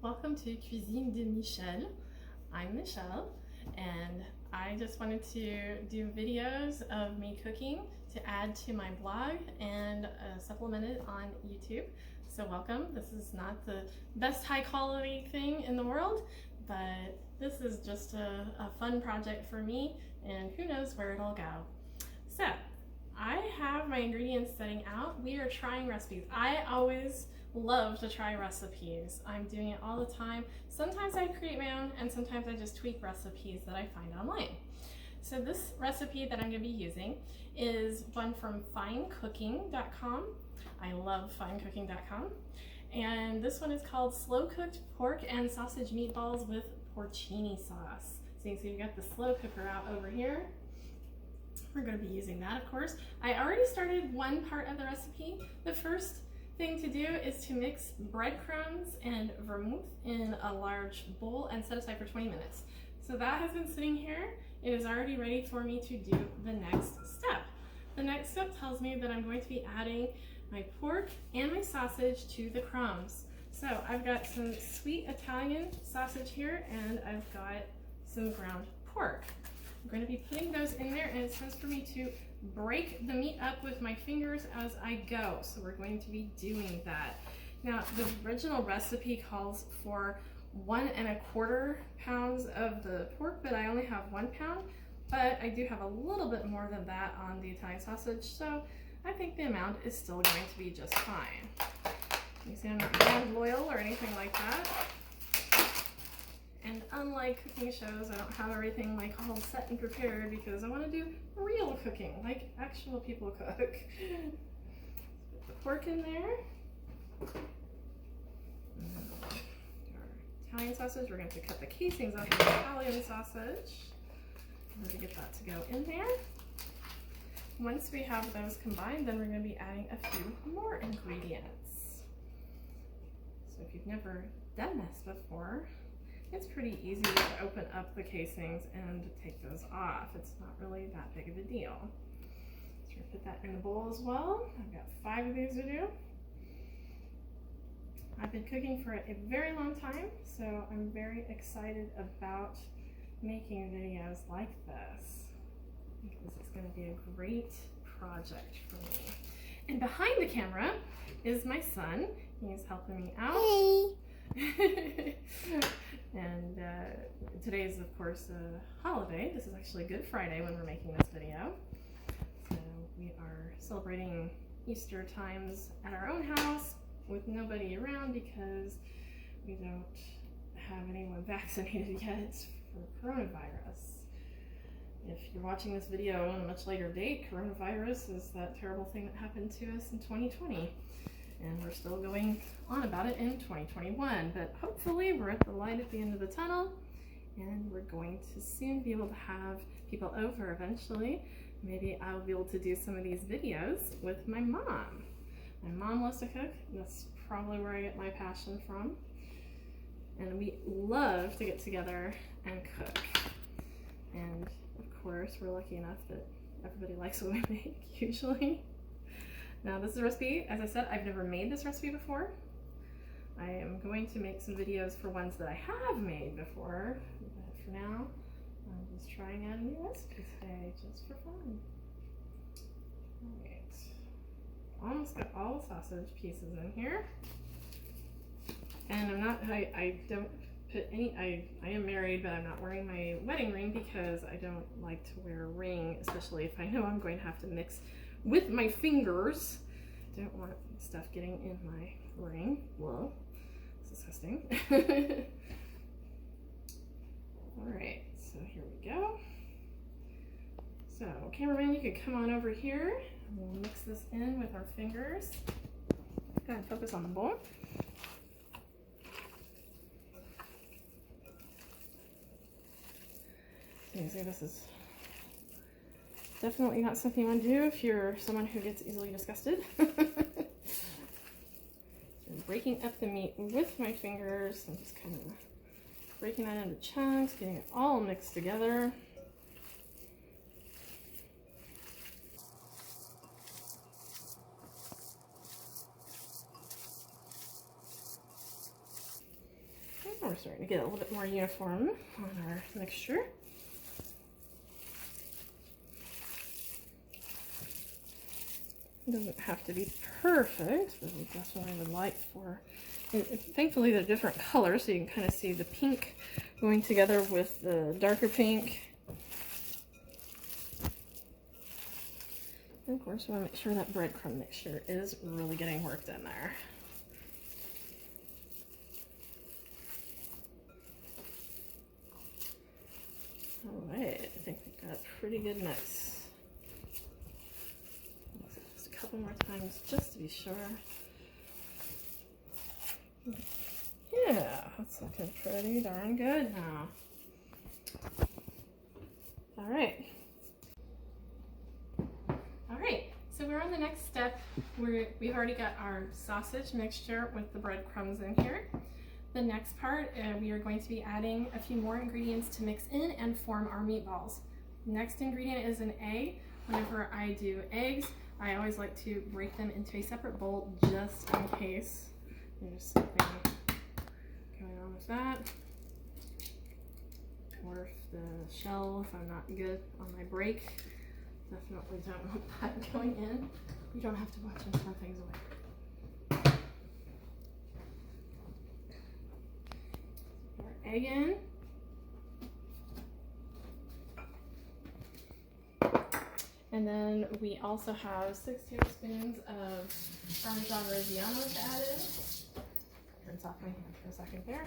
Welcome to Cuisine de Michel. I'm Michelle, and I just wanted to do videos of me cooking to add to my blog and supplement it on YouTube. So welcome. This is not the best high quality thing in the world, but this is just a fun project for me, and who knows where it'll go. So I have my ingredients setting out. We are trying recipes. I always love to try recipes. I'm doing it all the time. Sometimes I create my own, and sometimes I just tweak recipes that I find online. So this recipe that I'm going to be using is one from finecooking.com. I love finecooking.com. And this one is called slow cooked pork and sausage meatballs with porcini sauce. So you can see we've got the slow cooker out over here. We're going to be using that, of course. I already started one part of the recipe. The first thing to do is to mix breadcrumbs and vermouth in a large bowl and set aside for 20 minutes. So that has been sitting here. It is already ready for me to do the next step. The next step tells me that I'm going to be adding my pork and my sausage to the crumbs. So I've got some sweet Italian sausage here, and I've got some ground pork. I'm going to be putting those in there, and it says for me to break the meat up with my fingers as I go. So we're going to be doing that. Now, the original recipe calls for 1 1/4 pounds of the pork, but I only have 1 pound. But I do have a little bit more than that on the Italian sausage, so I think the amount is still going to be just fine. You see, I'm not brand loyal or anything like that. And unlike cooking shows, I don't have everything like all set and prepared because I want to do real cooking, like actual people cook. Put the pork in there. Our Italian sausage, we're going to cut the casings off the Italian sausage. I'm going to get that to go in there. Once we have those combined, then we're going to be adding a few more ingredients. So if you've never done this before, it's pretty easy to open up the casings and take those off. It's not really that big of a deal. So we're going to put that in the bowl as well. I've got 5 of these to do. I've been cooking for a very long time, so I'm very excited about making videos like this because it's going to be a great project for me. And behind the camera is my son. He's helping me out. Hey! And today is, of course, a holiday. This is actually Good Friday when we're making this video. So we are celebrating Easter times at our own house with nobody around because we don't have anyone vaccinated yet for coronavirus. If you're watching this video on a much later date, coronavirus is that terrible thing that happened to us in 2020. And we're still going on about it in 2021, but hopefully we're at the light at the end of the tunnel, and we're going to soon be able to have people over eventually. Maybe I'll be able to do some of these videos with my mom. My mom loves to cook. That's probably where I get my passion from. And we love to get together and cook. And of course, we're lucky enough that everybody likes what we make, usually. Now this is a recipe, as I said, I've never made this recipe before. I am going to make some videos for ones that I have made before, but for now, I'm just trying out a new recipe today, just for fun. Alright, almost got all the sausage pieces in here. And I don't put any, I am married, but I'm not wearing my wedding ring because I don't like to wear a ring, especially if I know I'm going to have to mix with my fingers. Don't want stuff getting in my ring. Whoa, it's disgusting. Alright, so here we go. So, cameraman, you can come on over here. We'll mix this in with our fingers. Go ahead and focus on the bowl. So you see, this is definitely not something you want to do if you're someone who gets easily disgusted. So breaking up the meat with my fingers and just kind of breaking that into chunks, getting it all mixed together. we're starting to get a little bit more uniform on our mixture. It doesn't have to be perfect, but we definitely would like for, and thankfully they're different colors, so you can kind of see the pink going together with the darker pink. And of course, we want to make sure that breadcrumb mixture is really getting worked in there. All right, I think we've got a pretty good mix. Just a couple more times just to be sure. Yeah, that's looking pretty darn good now. All right. All right, so we're on the next step. We've already got our sausage mixture with the breadcrumbs in here. The next part, we are going to be adding a few more ingredients to mix in and form our meatballs. Next ingredient is an egg. Whenever I do eggs, I always like to break them into a separate bowl just in case there's something going on with that. Or if the shell, if I'm not good on my break, definitely don't want that going in. You don't have to watch and throw things away. Egg in. And then we also have 6 tablespoons of Parmesan Reggiano to add in. Rinse off my hand for a second there.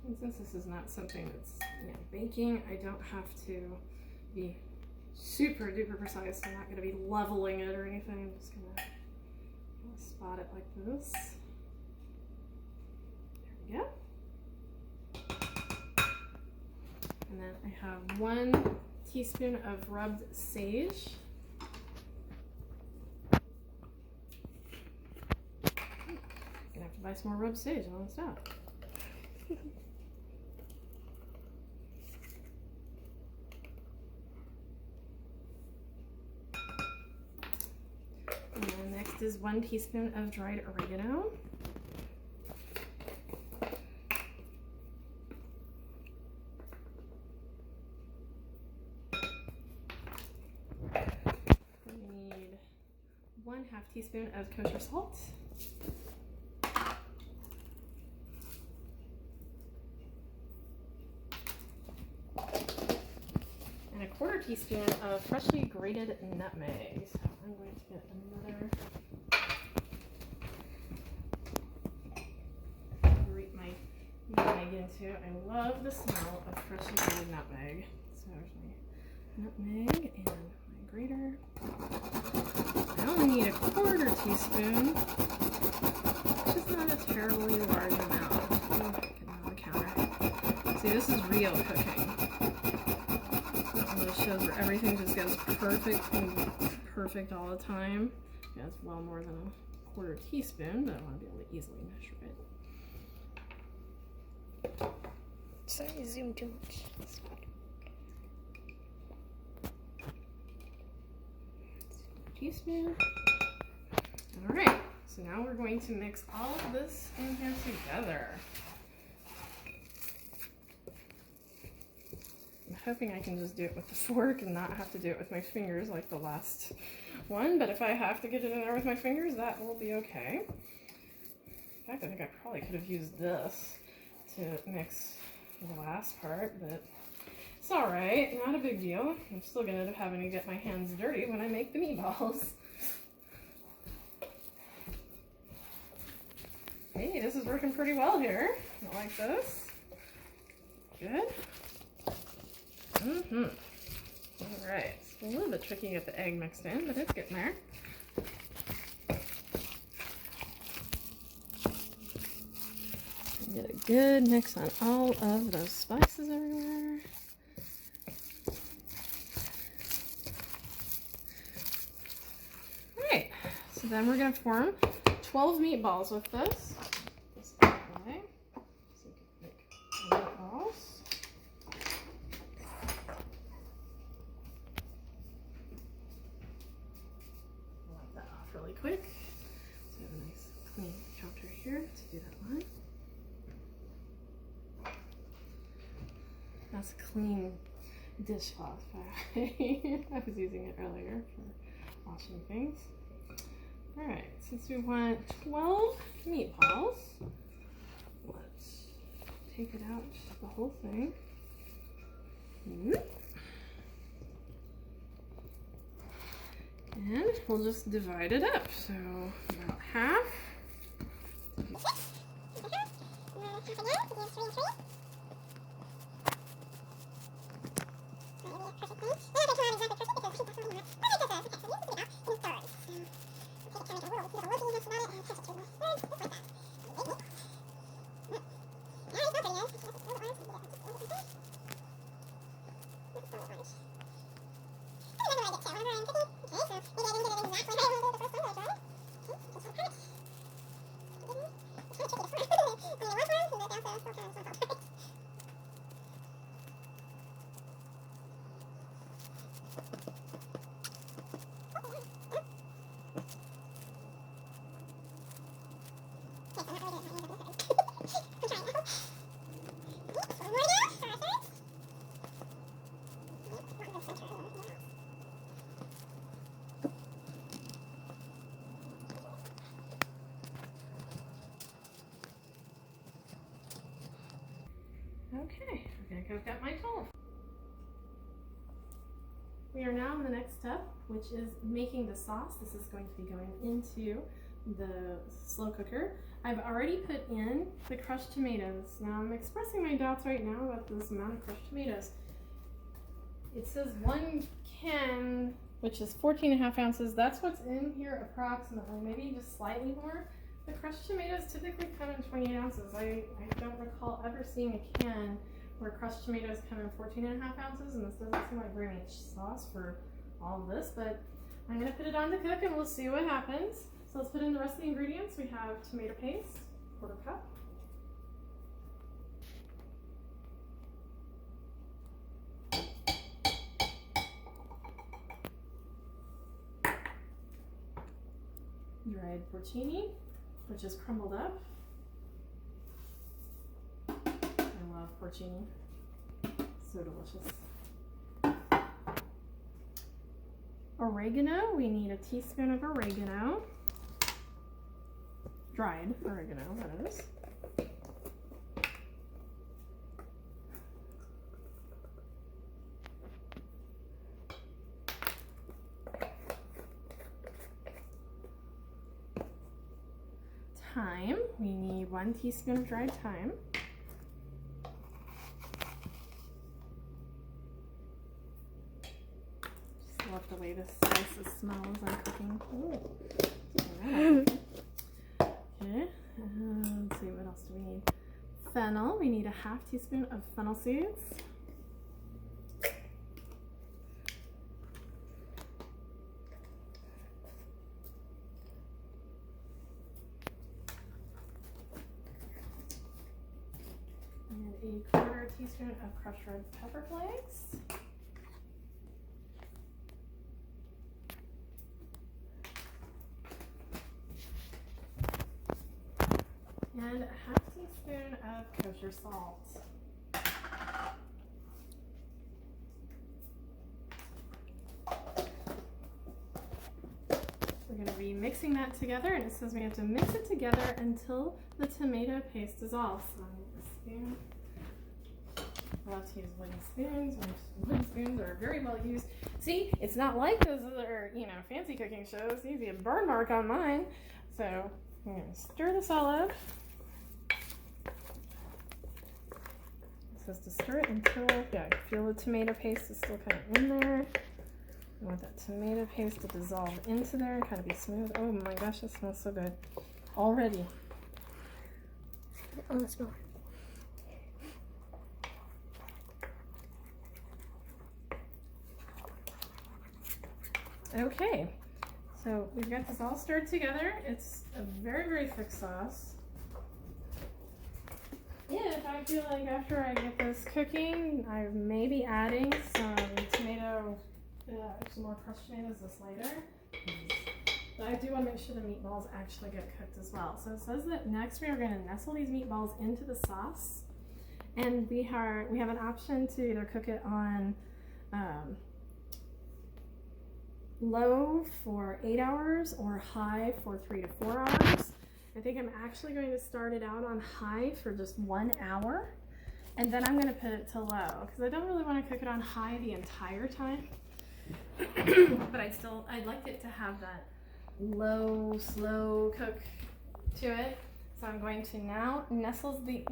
And since this is not something that's baking, I don't have to be super duper precise. I'm not going to be leveling it or anything. I'm just going to spot it like this. There we go. And then I have 1 teaspoon of rubbed sage. Gonna have to buy some more rubbed sage on the stuff. And then next is 1 teaspoon of dried oregano. We need 1/2 teaspoon of kosher salt. And 1/4 teaspoon of freshly grated nutmeg. So I'm going to get another, grate my nutmeg into. I love the smell of freshly grated nutmeg. So there's my nutmeg and my grater. I only need 1/4 teaspoon, which is not a terribly large amount. Oh, get on the counter. See, this is real cooking. One of those shows where everything just goes perfect all the time. Yeah, it's well more than 1/4 teaspoon, but I want to be able to easily measure it. Sorry, zoom too much. Teaspoon. All right, so now we're going to mix all of this in here together. I'm hoping I can just do it with the fork and not have to do it with my fingers like the last one, but if I have to get it in there with my fingers, that will be okay. In fact, I think I probably could have used this to mix the last part, but it's all right, not a big deal. I'm still gonna end up having to get my hands dirty when I make the meatballs. Hey, this is working pretty well here. I like this. Good. All right, it's a little bit tricky to get the egg mixed in, but it's getting there. Get a good mix on all of those spices everywhere. All right, so then we're gonna form 12 meatballs with this. This way, so we can make meatballs. I'll let that off for quick. So I have a nice clean counter here to do that line. That's a clean dishcloth. I was using it earlier for washing things. Alright, since we want 12 meatballs, let's take it out, the whole thing. And we'll just divide it up. So about half. Okay, I've got my 12. We are now in the next step, which is making the sauce. This is going to be going into the slow cooker. I've already put in the crushed tomatoes. Now I'm expressing my doubts right now about this amount of crushed tomatoes. It says 1 can, which is 14.5 ounces. That's what's in here approximately, maybe just slightly more. The crushed tomatoes typically come in 28 ounces. I don't recall ever seeing a can where crushed tomatoes come in 14.5 ounces, and this doesn't seem like very much sauce for all of this, but I'm gonna put it on to cook and we'll see what happens. So let's put in the rest of the ingredients. We have tomato paste, 1/4 cup. Dried porcini, which is crumbled up. I love porcini, so delicious. Oregano, we need a teaspoon of oregano. Dried oregano, that is. Thyme, we need 1 teaspoon of dried thyme. Just love the way this spices smell as I'm cooking. Ooh. Okay, let's see, what else do we need? Fennel, we need a 1/2 teaspoon of fennel seeds. And a 1/4 teaspoon of crushed red pepper flakes. And a 1/2 teaspoon of kosher salt. We're going to be mixing that together, and it says we have to mix it together until the tomato paste dissolves. So I'm going to spoon. I love to use wooden spoons. Wooden spoons are very well used. See, it's not like those other, fancy cooking shows. You see a burn mark on mine. So I'm going to stir this all up. It says to stir it until, feel the tomato paste is still kind of in there. I want that tomato paste to dissolve into there and kind of be smooth. Oh my gosh, it smells so good already. Oh, let's go. Okay, so we've got this all stirred together. It's a very, very thick sauce. If I feel like after I get this cooking, I may be adding some tomato, some more crushed tomatoes this later. But I do want to make sure the meatballs actually get cooked as well. So it says that next we are going to nestle these meatballs into the sauce. And we have an option to either cook it on low for 8 hours or high for 3 to 4 hours. I think I'm actually going to start it out on high for just 1 hour. And then I'm going to put it to low because I don't really want to cook it on high the entire time. But I'd like it to have that low, slow cook to it. So I'm going to now nestle the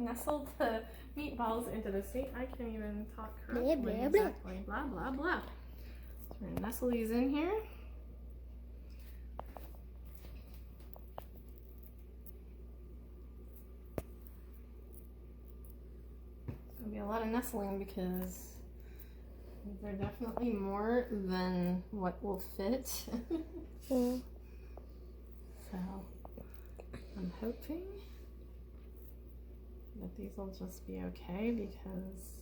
meatballs into the seat. I can't even talk correctly. Blah, blah, Exactly. Blah, blah, blah. So we're going to nestle these in here. There'll be a lot of nestling because they're definitely more than what will fit. So I'm hoping that these will just be okay because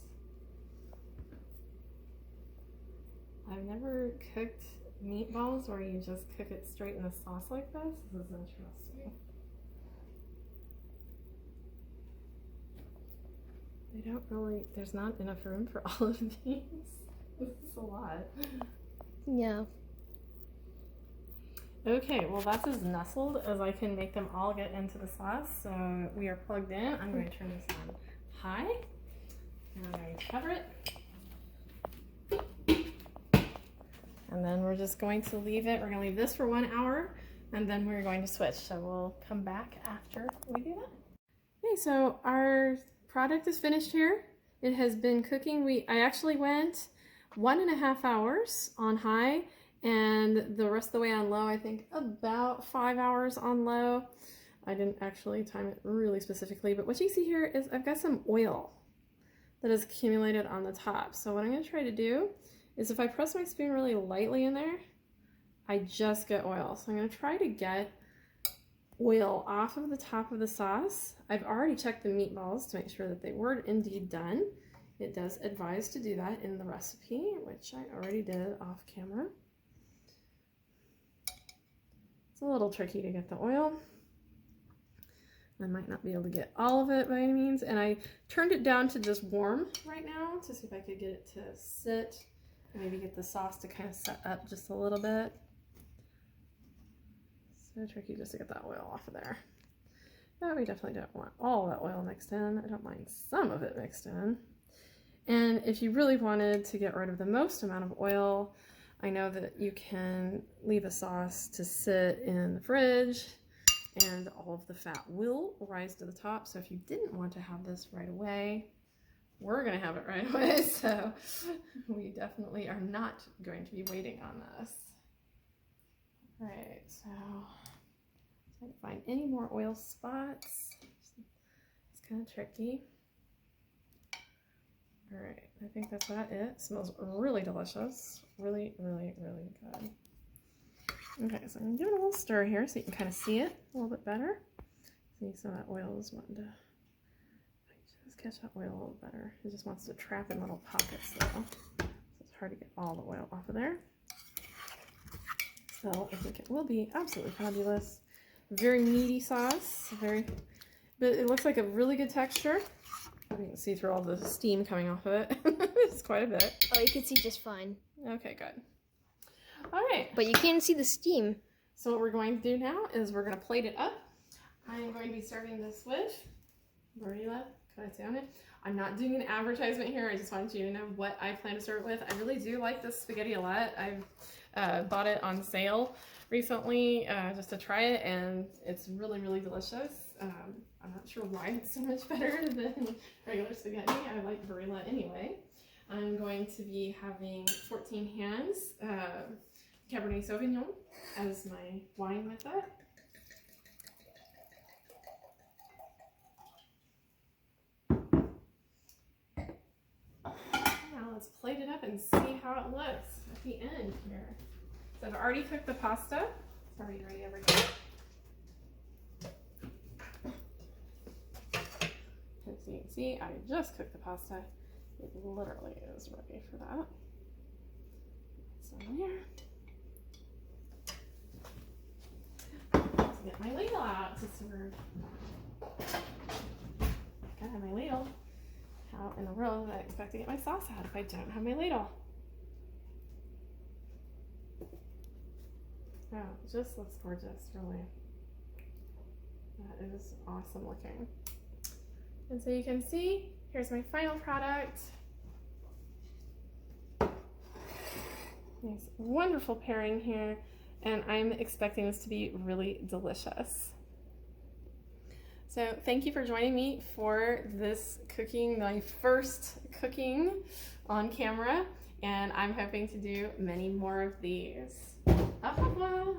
I've never cooked meatballs where you just cook it straight in the sauce like this. This is interesting. They don't really, there's not enough room for all of these. This is a lot. Yeah. Okay, well that's as nestled as I can make them all get into the sauce. So we are plugged in. I'm going to turn this on high. And I'm going to cover it. And then we're just going to leave it. We're going to leave this for 1 hour. And then we're going to switch. So we'll come back after we do that. Okay, so our product is finished here. It has been cooking. I actually went 1.5 hours on high and the rest of the way on low. I think about 5 hours on low. I didn't actually time it really specifically, but what you see here is I've got some oil that is accumulated on the top. So what I'm going to try to do is if I press my spoon really lightly in there, I just get oil. So I'm going to try to get oil off of the top of the sauce. I've already checked the meatballs to make sure that they were indeed done. It does advise to do that in the recipe, which I already did off camera. It's a little tricky to get the oil. I might not be able to get all of it by any means. And I turned it down to just warm right now to see if I could get it to sit and maybe get the sauce to kind of set up just a little bit. So tricky just to get that oil off of there. But we definitely don't want all that oil mixed in. I don't mind some of it mixed in. And if you really wanted to get rid of the most amount of oil, I know that you can leave a sauce to sit in the fridge and all of the fat will rise to the top. So if you didn't want to have this right away, we're going to have it right away. So we definitely are not going to be waiting on this. All right, so I can't find any more oil spots. It's kind of tricky. All right, I think that's about it. It smells really delicious. Really, really, really good. Okay, so I'm gonna give it a little stir here so you can kind of see it a little bit better. See, some of that oil is wanting to just catch that oil a little better. It just wants to trap in little pockets though. So it's hard to get all the oil off of there. So I think it will be absolutely fabulous. Very meaty sauce, but it looks like a really good texture. You can see through all the steam coming off of it. It's quite a bit. Oh, you can see just fine. Okay, good. All right. But you can't see the steam. So what we're going to do now is we're going to plate it up. I'm going to be serving this with Barilla Corazione. I'm not doing an advertisement here. I just wanted you to know what I plan to serve it with. I really do like this spaghetti a lot. I've bought it on sale recently just to try it, and it's really, really delicious. I'm not sure why it's so much better than regular spaghetti. I like Barilla anyway. I'm going to be having 14 Hands Cabernet Sauvignon as my wine with that. Now let's plate it up and see how it looks at the end here. So I've already cooked the pasta. It's already ready over here. As you can see, I just cooked the pasta. It literally is ready for that. So there. so rude. Gotta have my ladle. How in the world would I expect to get my sauce out if I don't have my ladle? Oh, it just looks gorgeous, really. That is awesome looking. And so you can see, here's my final product. Nice, wonderful pairing here, and I'm expecting this to be really delicious. So thank you for joining me for this cooking, my first cooking on camera, and I'm hoping to do many more of these. Au revoir!